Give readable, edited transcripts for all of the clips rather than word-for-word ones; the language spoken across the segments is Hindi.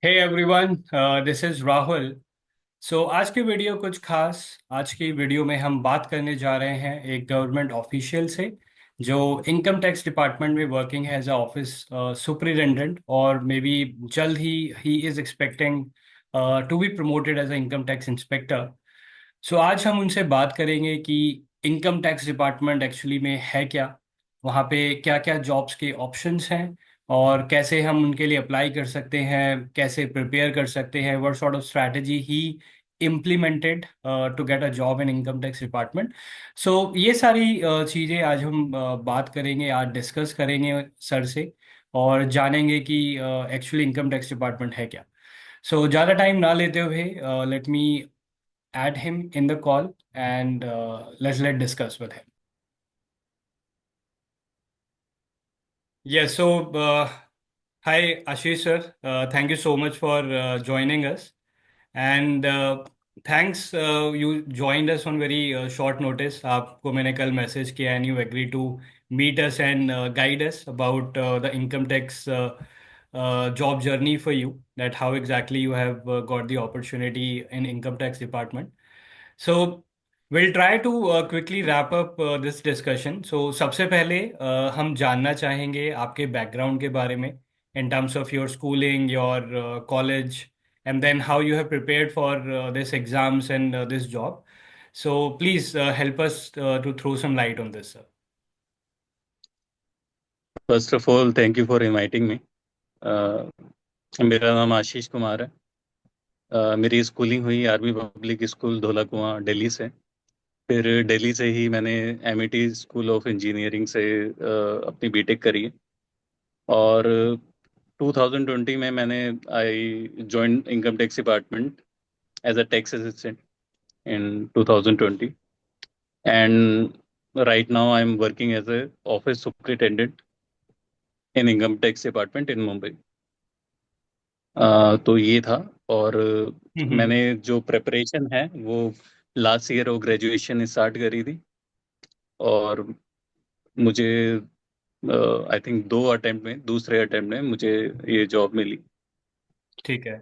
Hey everyone, this is Rahul. So आज की वीडियो कुछ खास। आज की वीडियो में हम बात करने जा रहे हैं एक गवर्नमेंट ऑफिशियल से जो इनकम टैक्स डिपार्टमेंट में वर्किंग है एज अ ऑफिस सुपरिटेंडेंट, और मे बी जल्द ही is expecting to be promoted as a income tax inspector. So आज हम उनसे बात करेंगे कि इनकम टैक्स डिपार्टमेंट एक्चुअली में है क्या, वहाँ पे क्या क्या जॉब्स के ऑप्शंस हैं, और कैसे हम उनके लिए अप्लाई कर सकते हैं, कैसे प्रिपेयर कर सकते हैं, what sort of strategy he implemented to get a job in income tax department. So ये सारी चीज़ें आज हम बात करेंगे, आज डिस्कस करेंगे सर से, और जानेंगे कि एक्चुअली इनकम टैक्स डिपार्टमेंट है क्या। सो ज़्यादा टाइम ना लेते हुए, let me add him in the call, and let's discuss with him. Yes, so hi Ashish sir, thank you so much for joining us, and thanks, you joined us on very short notice. आपको मैंने कल मैसेज किया and you agreed to meet us and guide us about the income tax job journey for you, that how exactly you have got the opportunity in income tax department. So we'll try to quickly wrap up this discussion. So सबसे पहले हम जानना चाहेंगे आपके बैकग्राउंड के बारे में, in terms of your schooling, your college, and then how you have prepared for this exams and this job. So please help us to throw some light on this, sir. First of all thank you for inviting me. मेरा नाम आशीष कुमार है। मेरी स्कूलिंग हुई आरबी पब्लिक स्कूल धौला कुआं दिल्ली से। फिर दिल्ली से ही मैंने एमिटी स्कूल ऑफ इंजीनियरिंग से अपनी बीटेक करी है। और 2020 में मैंने I join income tax department as a tax assistant in 2020 and right now I am working as a office superintendent in income tax department in Mumbai. तो ये था। और हम्म। मैंने जो प्रेपरेशन है वो लास्ट ईयर वो ग्रेजुएशन स्टार्ट करी थी। और मुझे आई थिंक दो अटेम्प्ट में दूसरे अटेम्प्ट में मुझे ये जॉब मिली। ठीक है।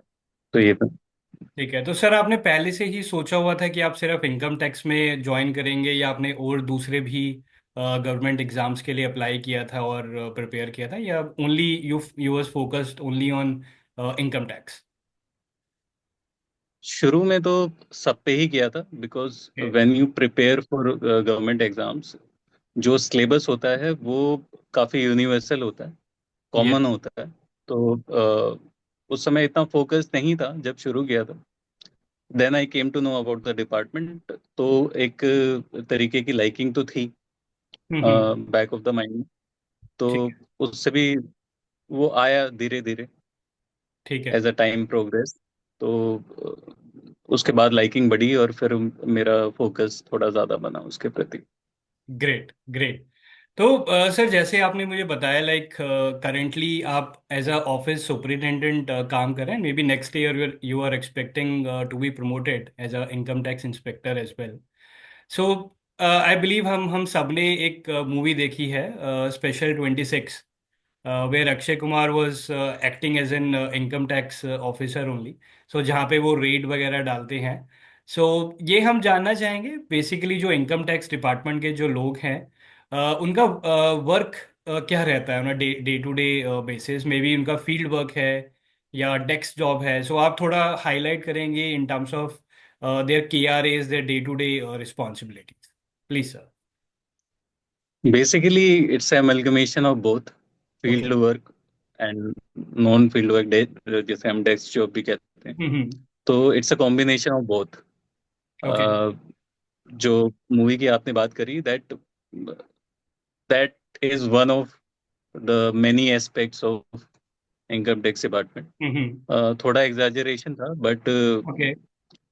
तो ये था। ठीक है, तो सर आपने पहले से ही सोचा हुआ था कि आप सिर्फ इनकम टैक्स में ज्वाइन करेंगे, या आपने और दूसरे भी गवर्नमेंट एग्जाम्स के लिए अप्लाई किया था और प्रिपेयर किया था, या only you was focused only on income tax? शुरू में तो सब पे ही किया था because okay. When you prepare for government exams जो सिलेबस होता है वो काफ़ी यूनिवर्सल होता है, कॉमन यस। होता है। तो उस समय इतना फोकस नहीं था जब शुरू किया था। Then I came to know about the department. तो एक तरीके की लाइकिंग तो थी hmm. Back of the mind. तो ठीक है। उससे भी वो आया धीरे धीरे ठीक है। As a time progress. तो उसके बाद लाइकिंग बढ़ी और फिर मेरा फोकस थोड़ा ज़्यादा बना उसके प्रति। Great great. तो सर जैसे आपने मुझे बताया, लाइक करेंटली आप एज अ ऑफिस सुपरिटेंडेंट काम कर रहे हैं, may be next year you are expecting to be promoted as a income tax inspector as well. So I believe हम सब ने एक मूवी देखी है, special 26, where Akshay Kumar was acting as an income tax officer only. So जहाँ पे वो रेड वगैरह डालते हैं। सो ये हम जानना चाहेंगे बेसिकली जो इनकम टैक्स डिपार्टमेंट के जो लोग हैं, उनका वर्क क्या रहता है, उनका day day to day basis में भी उनका फील्ड वर्क है या डेस्क जॉब है। सो आप थोड़ा हाईलाइट करेंगे in terms of their K R As, their day to day responsibilities, please sir. Basically it's amalgamation of both okay. Field work and non field work, जैसे हम डेस्क जॉब भी कहते हैं। हम्म। तो it's a combination of both. Okay. जो मूवी की आपने बात करी, that that is one of the many aspects of income tax department. Hmm. थोड़ा एग्जैजरेशन था बट ओके।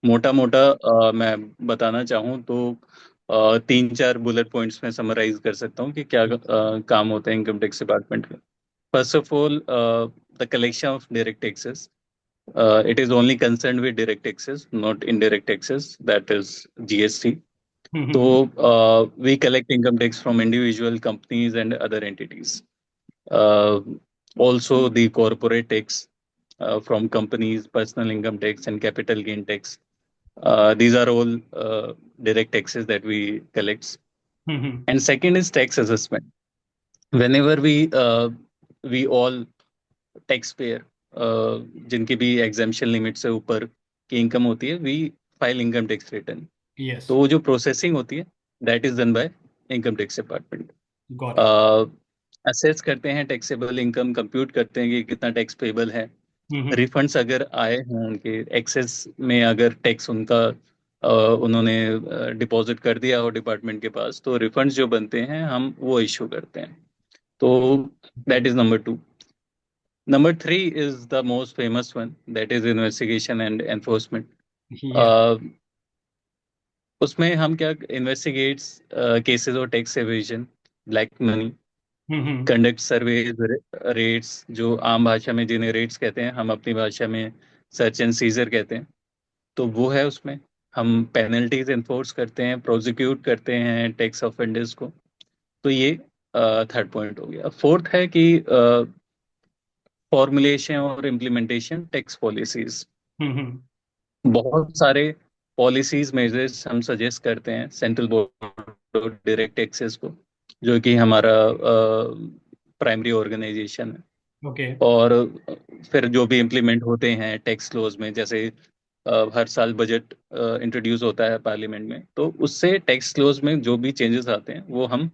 मोटा मोटा मैं बताना चाहूँ तो तीन चार बुलेट पॉइंट्स में समराइज कर सकता हूँ कि क्या काम होते हैं इनकम टैक्स डिपार्टमेंट में। First of all, the collection of direct taxes. It is only concerned with direct taxes, not indirect taxes, that is GST. So hmm. we collect income tax from individual companies and other entities. Uh, Also the corporate tax, from companies, personal income tax, and capital gain tax. These are all direct taxes that we collect. Hmm. And second is tax assessment. Whenever we all taxpayer, जिनकी भी एग्जाम्पशन लिमिट से ऊपर की इनकम होती है, we file income tax return. Yes. तो वो जो प्रोसेसिंग होती है, that is done by income tax department. Got it. Assess करते हैं टैक्सेबल इनकम, कंप्यूट करते हैं कि कितना टैक्स पेबल है. हम्म। रिफंड्स अगर आए हैं उनके एक्सेस में, अगर टैक्स उनका उन्होंने डिपॉजिट कर दिया हो डिपार्टमेंट के पास, तो रिफंड्स जो बनते हैं हम वो इशू करते हैं. तो that is number two. Number three is the most famous one, that is investigation and enforcement. या। उसमें हम क्या इन्वेस्टिगेट्स केसेस और टैक्स एवेजन, ब्लैक मनी, हम्म। कंडक्ट सर्वे, रेट्स, जो आम भाषा में जिन्हें रेट्स कहते हैं, हम अपनी भाषा में सर्च एंड सीजर कहते हैं. तो वो है उसमें. हम पेनल्टीज इन्फोर्स करते हैं, प्रोसिक्यूट करते हैं टैक्स ऑफेंडर्स को. तो ये थर्ड पॉइंट हो गया. फोर्थ है कि फॉर्मुलेशन और इम्प्लीमेंटेशन टैक्स पॉलिसीज. हम्म। बहुत सारे पॉलिसीज मेजर्स हम सजेस्ट करते हैं central board of direct taxes को, जो कि हमारा प्राइमरी ऑर्गेनाइजेशन है. ओके। और फिर जो भी इम्प्लीमेंट होते हैं टैक्स लॉज में, जैसे हर साल बजट इंट्रोड्यूस होता है पार्लियामेंट में, तो उससे टैक्स लॉज में जो भी चेंजेस आते हैं वो हम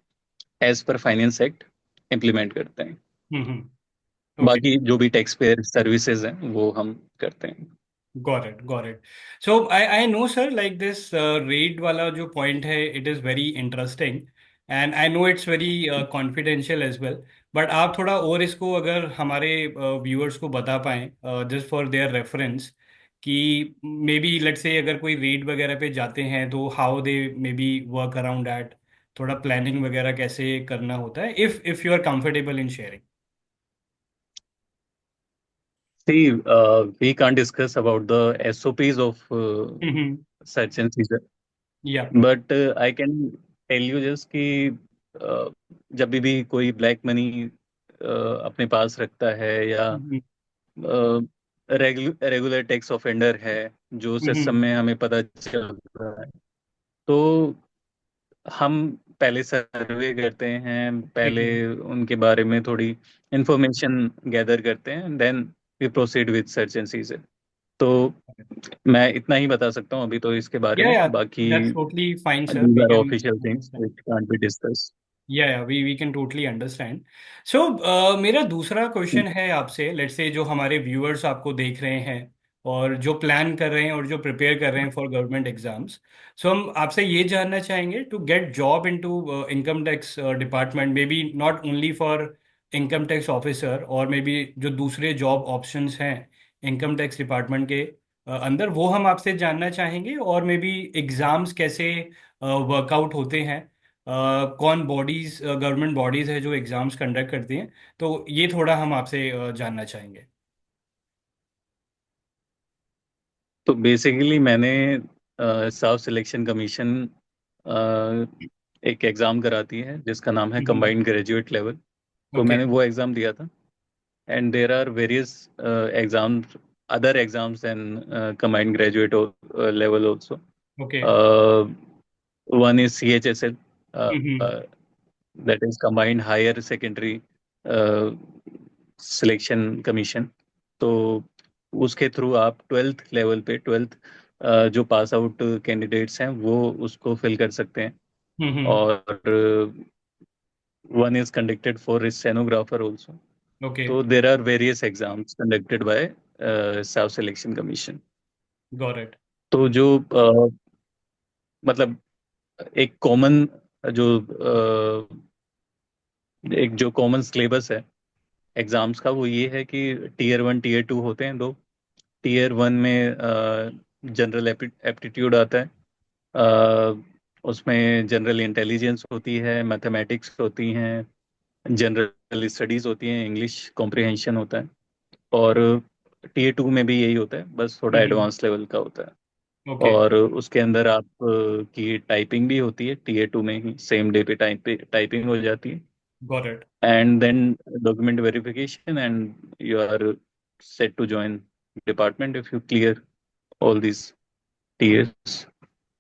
as per finance act implement करते हैं. हम्म। ओके। बाकी जो भी टैक्स पेयर सर्विसेज हैं वो हम करते हैं. Got it, got it. So I know, sir, like this rate वाला जो point है, it is very interesting, and I know it's very confidential as well. But आप थोड़ा और इसको अगर हमारे viewers को बता पाएं, just for their reference, कि maybe let's say अगर कोई रेट वगैरह पे जाते हैं तो how they maybe work around that, थोड़ा planning वगैरह कैसे करना होता है, if you are comfortable in sharing. See, we can't discuss about the SOPs of hmm. such and season, या। but I can tell you just कि जब भी कोई ब्लैक मनी अपने पास रखता है, या हम्म। रेगुलर टैक्स ऑफेंडर है जो सिस्टम हम्म। में हमें पता चल रहा है, तो हम पहले सर्वे करते हैं, ठीक पहले है। उनके बारे में थोड़ी इंफॉर्मेशन गैदर करते हैं, then we proceed with search and seizure. तो मैं इतना ही बता सकता हूँ अभी तो इसके बारे Yeah, में. yeah, बाकी that's totally fine, sir. these We are can official things understand. which can't be discussed. Yeah, we can totally understand. So, मेरा दूसरा क्वेश्चन है आपसे, लेट्स से जो हमारे व्यूअर्स आपको देख रहे हैं और जो प्लान कर रहे हैं और जो प्रिपेयर कर रहे हैं फॉर गवर्नमेंट एग्जाम्स, सो हम आपसे ये जानना चाहेंगे to get job into income tax department, may be not only for income tax officer, और मे बी जो दूसरे जॉब ऑप्शंस हैं इनकम टैक्स डिपार्टमेंट के अंदर, वो हम आपसे जानना चाहेंगे, और मे बी एग्जाम्स कैसे वर्कआउट होते हैं, कौन बॉडीज, गवर्नमेंट बॉडीज है जो एग्जाम्स कंडक्ट करती हैं, तो ये थोड़ा हम आपसे जानना चाहेंगे। तो बेसिकली मैंने स्टाफ सिलेक्शन कमीशन एक एग्ज़ाम कराती है जिसका नाम है हम्म। Combined graduate level. तो ओके। मैंने वो एग्ज़ाम दिया था. And there are various exams, other exams and combined graduate level also. Okay. One is CHSL, hmm. that is Combined Higher Secondary uh, Selection Commission. तो उसके थ्रू आप ट्वेल्थ लेवल पे, ट्वेल्थ जो पास आउट कैंडिडेट्स हैं वो उसको फिल कर सकते हैं. हम्म। और one is conducted for stenographer also. Okay. तो there are various exams conducted by staff selection commission. Got it. तो जो मतलब एक कॉमन जो एक जो कॉमन सिलेबस है एग्जाम्स का, वो ये है कि टीयर वन टीयर टू होते हैं दो. टीयर वन में जनरल एप्टीट्यूड आता है. अ, उसमें जनरल इंटेलिजेंस होती है, मैथमेटिक्स होती हैं, जनरल स्टडीज होती हैं, इंग्लिश कॉम्प्रिहेंशन होता है. और टीयर टू में भी यही होता है, बस थोड़ा हम्म। एडवांस लेवल का होता है. ओके। और उसके अंदर आप की टाइपिंग भी होती है, टीयर टू में ही सेम डे पे टाइपिंग हो जाती है. Got it. And then document verification, and you are set to join department if you clear all these tiers.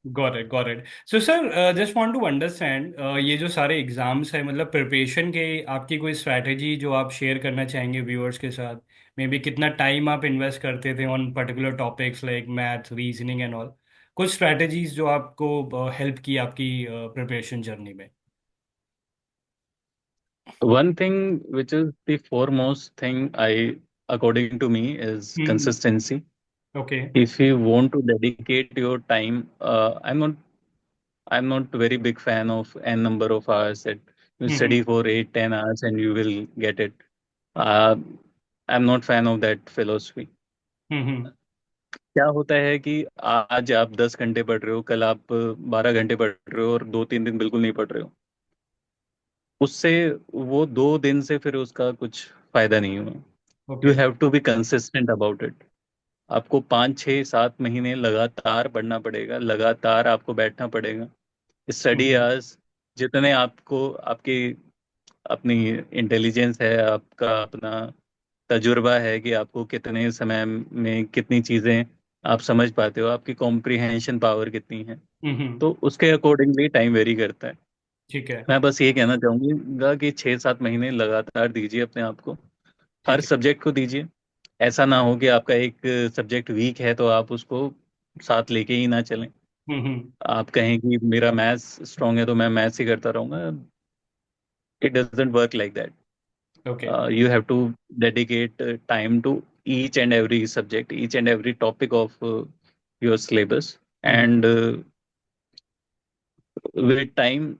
Got it, got it. So sir, just want to understand, ये जो सारे एग्जाम्स है, मतलब प्रिपरेशन के आपकी कोई स्ट्रैटेजी जो आप शेयर करना चाहेंगे व्यूअर्स के साथ? मे बी कितना टाइम आप इन्वेस्ट करते थे on particular topics like math, reasoning and all? कुछ स्ट्रैटेजीज जो आपको हेल्प की आपकी प्रिपरेशन जर्नी में। One thing which is the foremost thing I, according to me, is hmm. consistency. Okay. If you want to dedicate your time, I'm not very big fan of n number of hours that you hmm study for 8, 10 hours and you will get it. Uh, I'm not fan of that philosophy. हम्म क्या होता है कि आज आप 10 घंटे पढ़ रहे हो, कल आप 12 घंटे पढ़ रहे हो और 2-3 दिन बिल्कुल नहीं पढ़ रहे हो, उससे वो 2 दिन से फिर उसका कुछ फायदा नहीं हुआ. You okay. Have to be consistent about it. आपको 5, 6, 7 महीने लगातार पढ़ना पड़ेगा, लगातार आपको बैठना पड़ेगा. स्टडी हम्म आवर्स जितने आपको आपकी अपनी इंटेलिजेंस है, आपका अपना तजुर्बा है कि आपको कितने समय में कितनी चीज़ें आप समझ पाते हो, आपकी कॉम्प्रिहेंशन पावर कितनी है, हम्म। तो उसके अकॉर्डिंगली टाइम वेरी करता है. ठीक है। मैं बस ये कहना चाहूंगा कि 6-7 महीने लगातार दीजिए अपने आप को, हर ठीक है। सब्जेक्ट को दीजिए. ऐसा ना हो कि आपका एक सब्जेक्ट वीक है तो आप उसको साथ लेके ही ना चलें. हम्म। आप कहें कि मेरा मैथ्स स्ट्रांग है तो मैं मैथ्स ही करता रहूंगा. It doesn't work like that. Okay. You have to dedicate time to each and every subject, each and every topic of your syllabus, hmm and with time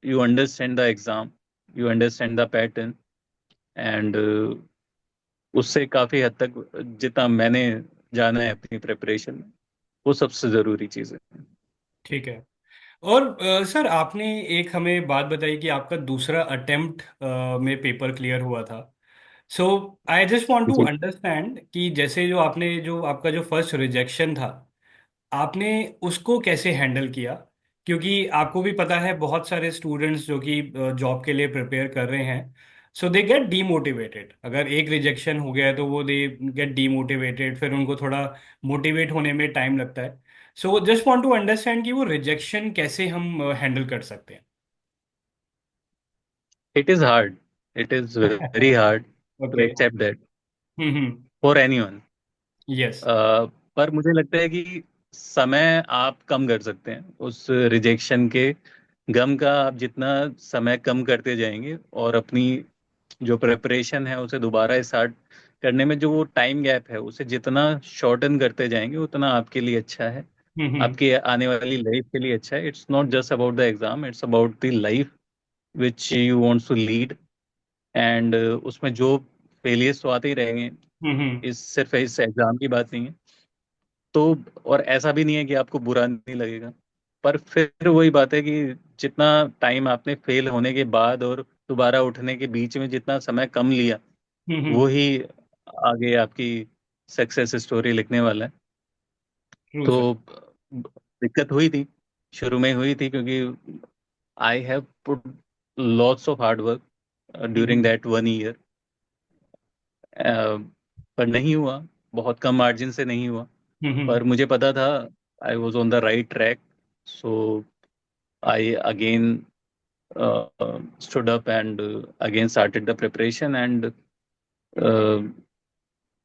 you understand the exam, you understand the pattern, and उससे काफी हद तक जितना मैंने जाना है अपनी प्रिपरेशन में, वो सबसे जरूरी चीज है. ठीक है। और सर, आपने एक हमें बात बताई कि आपका दूसरा अटेम्प्ट में पेपर क्लियर हुआ था। So I just want to जी. अंडरस्टैंड कि जैसे जो आपने जो आपका जो फर्स्ट रिजेक्शन था, आपने उसको कैसे हैंडल किया? क्योंकि आपको भी पता है बहुत सारे स्टूडेंट्स जो कि जॉब के लिए प्रिपेयर कर रहे हैं, सो दे गेट डीमोटिवेटेड। अगर एक रिजेक्शन हो गया है तो वो दे गेट डीमोटिवेटेड, फिर उनको थोड़ा मोटिवेट होने में टाइम लगता है। So just want to understand कि वो रिजेक्शन कैसे हम हैंडल कर सकते It is hard. It is हैं। very hard to okay. accept that hmm. for anyone. Yes. पर मुझे लगता है कि समय आप कम कर सकते हैं उस रिजेक्शन के गम का. आप जितना समय कम करते जाएंगे और अपनी जो प्रिपरेशन है उसे दोबारा स्टार्ट करने में जो वो टाइम गैप है उसे जितना शॉर्टन करते जाएंगे उतना आपके लिए अच्छा है, हम्म आपके आने वाली लाइफ के लिए अच्छा है. It's not just about the exam, it's about the life which you want to lead. And उसमें जो फेलियर्स तो आते ही रहेंगे. हम्म इस सिर्फ इस एग्जाम की बात नहीं है. तो और ऐसा भी नहीं है कि आपको बुरा नहीं लगेगा, पर फिर वही बात है कि जितना टाइम आपने फेल होने के बाद और दोबारा उठने के बीच में जितना समय कम लिया, वो हम्म। ही आगे आपकी सक्सेस स्टोरी लिखने वाला है. True sir. तो दिक्कत हुई थी, शुरू में हुई थी, क्योंकि I have put lots of hard work during hmm that 1 year. पर नहीं हुआ, बहुत कम मार्जिन से नहीं हुआ. हम्म। पर मुझे पता था I was on the right track. So I again stood up and again started the preparation and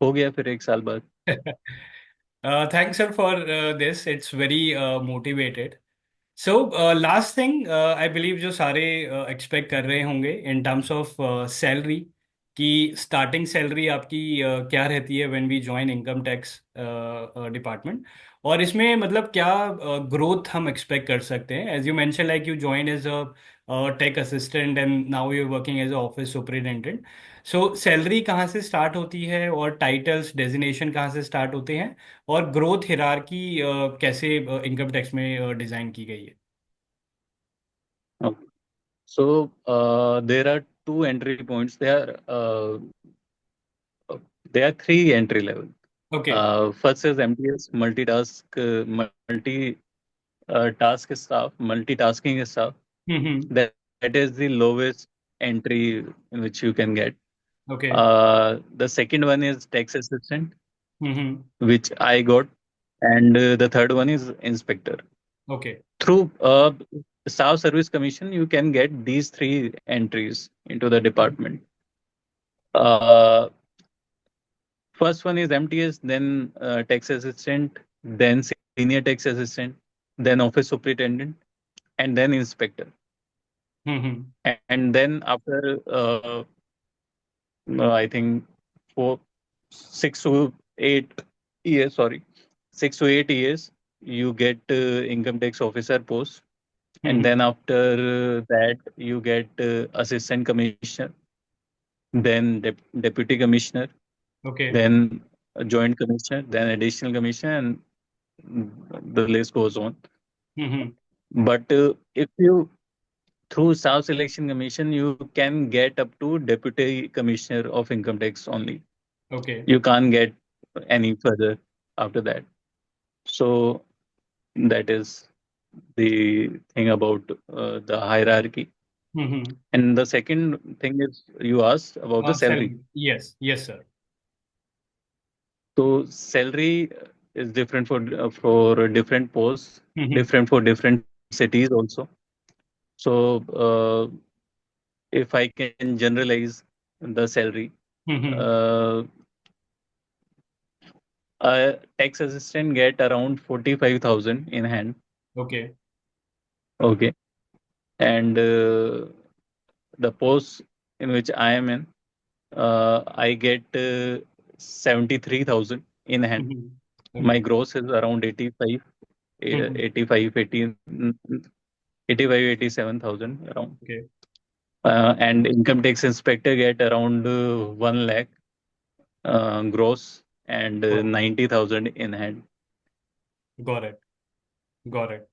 हो गया फिर 1 साल बाद. Thanks sir for this. It's very motivated. So last thing, I believe जो सारे एक्सपेक्ट कर रहे होंगे इन टर्म्स ऑफ सैलरी, कि स्टार्टिंग सैलरी आपकी क्या रहती है when we join income tax department, और इसमें मतलब क्या ग्रोथ हम एक्सपेक्ट कर सकते हैं? As you mention like you join as a tax assistant and now you are working as a office superintendent. So salary कहाँ से स्टार्ट होती है, और टाइटल्स डेजिग्नेशन कहाँ से स्टार्ट होते हैं, और ग्रोथ हिरारकी कैसे इनकम टैक्स में डिजाइन की गई है? So there are two entry points. There are three entry level. Okay. First is MTS, multi task staff, multitasking staff. Hmm That is the lowest entry in which you can get. Okay. The second one is tax assistant, Mm-hmm. which I got, and the third one is inspector. Okay. Through Staff Service Commission, you can get these three entries into the department. Uh, First one is MTS, then tax assistant, then senior tax assistant, then office superintendent, and then inspector. Mm-hmm. And then after, I think, 6 to 8 years, sorry, 6 to 8 years, you get income tax officer post. And then Mm-hmm. after that, you get assistant commissioner, then deputy commissioner, Okay. then a joint commissioner, then additional commissioner, and the list goes on. Mm-hmm. But if you through Staff Selection Commission, you can get up to deputy commissioner of income tax only. Okay. You can't get any further after that. So that is the thing about the hierarchy. Mm-hmm. And the second thing is you asked about the salary. Salary. Yes. Yes, sir. So salary is different for different posts, Mm-hmm. different for different cities also. So if I can generalize the salary, Mm-hmm. uh, a tax assistant get around 45,000 in hand. Okay. Okay, and the post in which I am in, I get 73,000 in hand. Mm-hmm. My Okay. gross is around 85, Mm-hmm. 85, 80, 85, 87,000 around. Okay. And income tax inspector get around 1 lakh gross and Got 90,000 in hand. got it. Got it.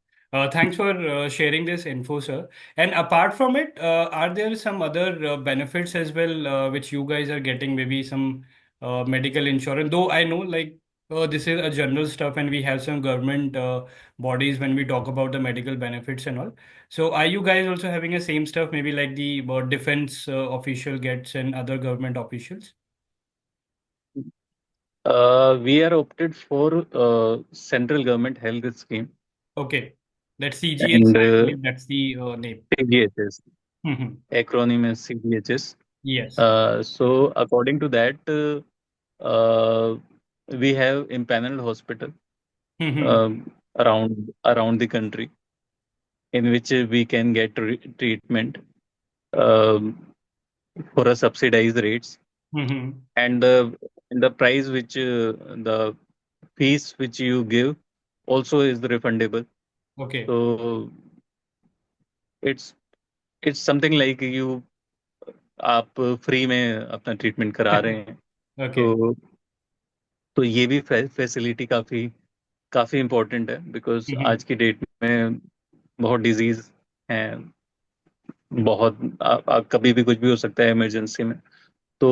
Thanks for sharing this info, sir. And apart from it, are there some other benefits as well, which you guys are getting? Maybe some medical insurance. Though I know, like, this is a general stuff, and we have some government bodies when we talk about the medical benefits and all. So, are you guys also having the same stuff? Maybe like the defense official gets and other government officials? We are opted for central government health scheme Okay, that's CGS. and I believe that's the name. CGHS. Mhm. Acronym is CGHS. Yes. So according to that, uh, we have impaneled hospital Mhm. around the country in which we can get treatment um, for a subsidized rates, Mhm. and the price which the fees which you give also is refundable. Okay. So it's it's something like you आप फ्री में अपना ट्रीटमेंट करा रहे हैं। Okay. तो तो ये भी फैसिलिटी काफी काफी इम्पोर्टेंट है, बिकॉज Mhm. आज की डेट में बहुत डिजीज हैं, बहुत कभी भी कुछ भी हो सकता है इमरजेंसी में। तो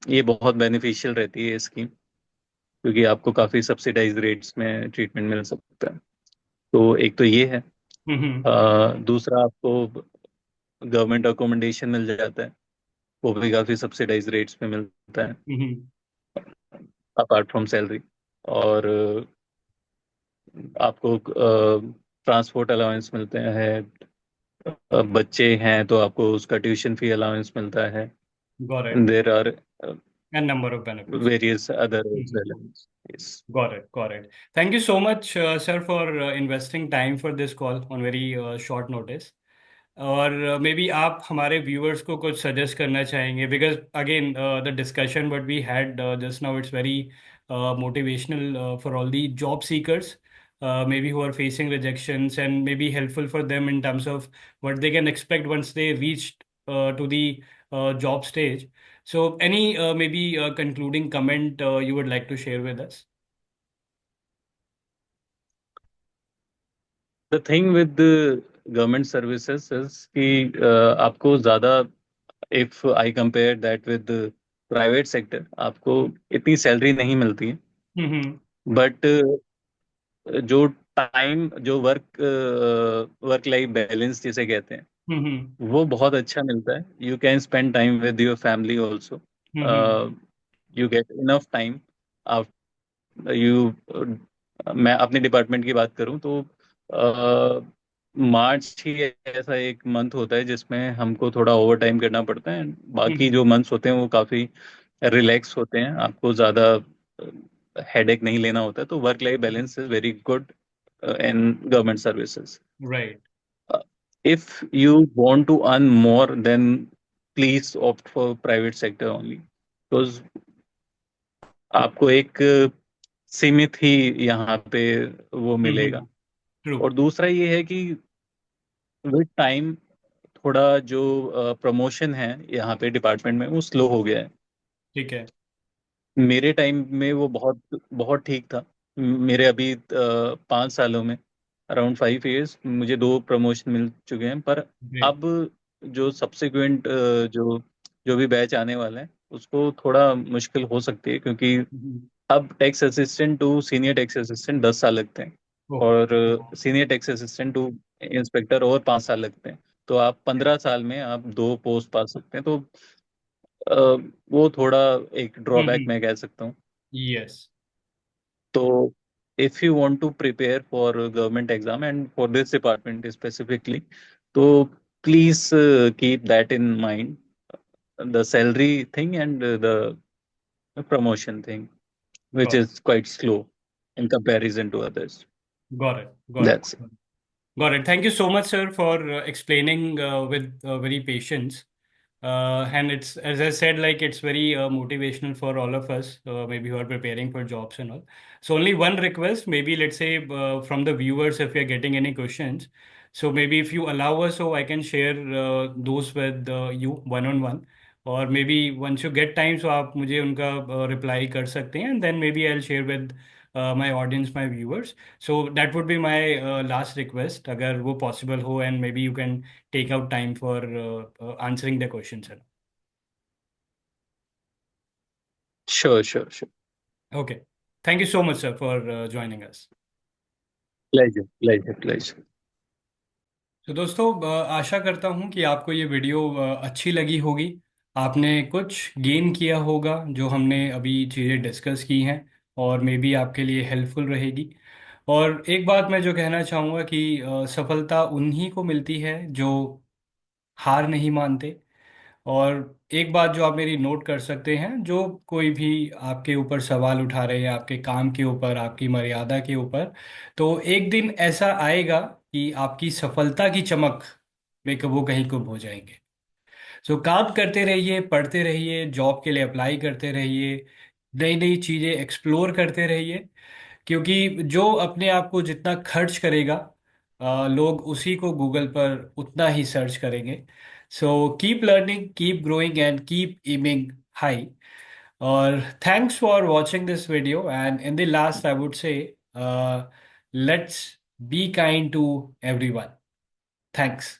ये बहुत बेनिफिशियल रहती है स्कीम, क्योंकि आपको काफी सब्सिडाइज रेट्स में ट्रीटमेंट मिल सकता है। तो एक तो ये है। Mhm. दूसरा, आपको गवर्नमेंट अकोमोडेशन मिल जाता है, वो भी काफी सब्सिडाइज रेट्स में मिलता है Mhm. Apart from salary. और आपको ट्रांसपोर्ट अलाउंस मिलते हैं। बच्चे हैं तो आपको उसका ट्यूशन फी अलाउंस मिलता है। Got it. There are And number of benefits. Various other Mhm. Allowance. Yes. Got it. Got it. Thank you so much, sir, for investing time for this call on very short notice. और मे बी आप हमारे व्यूअर्स को कुछ सजेस्ट करना चाहेंगे because again the discussion but we had just now it's very motivational for all the job seekers may be who are facing rejections and may be helpful for them in terms of what they can expect once they reach to the job stage. So, any maybe concluding comment you would like to share with us? The thing with government services is कि आपको ज़्यादा, if I compare that with private sector, आपको इतनी सैलरी नहीं मिलती है। Mm-hmm. बट जो टाइम, जो वर्क लाइफ बैलेंस जिसे कहते हैं, Mm-hmm. वो बहुत अच्छा मिलता है। You can spend time with your family also. Hmm. You get enough time. आप यू मैं अपने डिपार्टमेंट की बात करूं तो मार्च ही ऐसा एक मंथ होता है जिसमें हमको थोड़ा ओवर टाइम करना पड़ता है। बाकी हम्म। जो मंथ्स होते हैं वो काफ़ी रिलैक्स होते हैं, आपको ज़्यादा हेडेक नहीं लेना होता है, तो work life balance is very good in government services. Right. If you want to earn more, then please opt for private sector only, because आपको एक सीमित ही यहाँ पे वो मिलेगा। ट्रू। और दूसरा ये है कि विद टाइम थोड़ा जो प्रमोशन है यहाँ पे डिपार्टमेंट में वो स्लो हो गया है। ठीक है। मेरे टाइम में वो बहुत बहुत ठीक था। मेरे अभी 5 सालों में, अराउंड 5 इयर्स, मुझे 2 प्रमोशन मिल चुके हैं। पर ग्रेट। अब जो सब्सिक्वेंट जो जो भी बैच आने वाला है उसको थोड़ा मुश्किल हो सकती है, क्योंकि अब tax assistant to senior tax assistant 10 साल लगते हैं, ओह। और senior tax assistant to inspector और 5 साल लगते हैं। तो आप 15 साल में आप 2 पोस्ट पा सकते हैं। तो अ, वो थोड़ा एक ड्रॉबैक मैं कह सकता हूँ। यस। तो if you want to prepare for government exam and for this department specifically, तो please keep that in mind, the salary thing and the promotion thing, which got is quite slow in comparison to others. Got it. Got That's it. It. Got it. Thank you so much, sir, for explaining with very patience. And it's, as I said, like it's very motivational for all of us, maybe who are preparing for jobs and all. So only one request, maybe let's say from the viewers, if we are getting any questions. So maybe if you allow us, so I can share those with you one on one. Or maybe once you get time, so आप मुझे उनका reply कर सकते हैं, and then maybe I'll share with my audience, my viewers. So that would be my last request, अगर वो possible हो, and maybe you can take out time for answering the questions, sir. Sure, sure, sure. Okay. Thank you so much, sir, for joining us. Pleasure, pleasure, pleasure. तो दोस्तों, आशा करता हूँ कि आपको ये वीडियो अच्छी लगी होगी। आपने कुछ गेन किया होगा जो हमने अभी चीज़ें डिस्कस की हैं, और मे बी आपके लिए हेल्पफुल रहेगी। और एक बात मैं जो कहना चाहूँगा कि सफलता उन्हीं को मिलती है जो हार नहीं मानते। और एक बात जो आप मेरी नोट कर सकते हैं, जो कोई भी आपके ऊपर सवाल उठा रहे हैं, आपके काम के ऊपर, आपकी मर्यादा के ऊपर, तो एक दिन ऐसा आएगा कि आपकी सफलता की चमक में वो कहीं गुम हो जाएंगे। सो काम करते रहिए, पढ़ते रहिए, जॉब के लिए अप्लाई करते रहिए, नई नई चीज़ें एक्सप्लोर करते रहिए। क्योंकि जो अपने आप को जितना खर्च करेगा, लोग उसी को गूगल पर उतना ही सर्च करेंगे। So keep learning, keep growing and keep aiming high. और thanks for watching this video, and in the last I would say let's be kind to everyone. Thanks.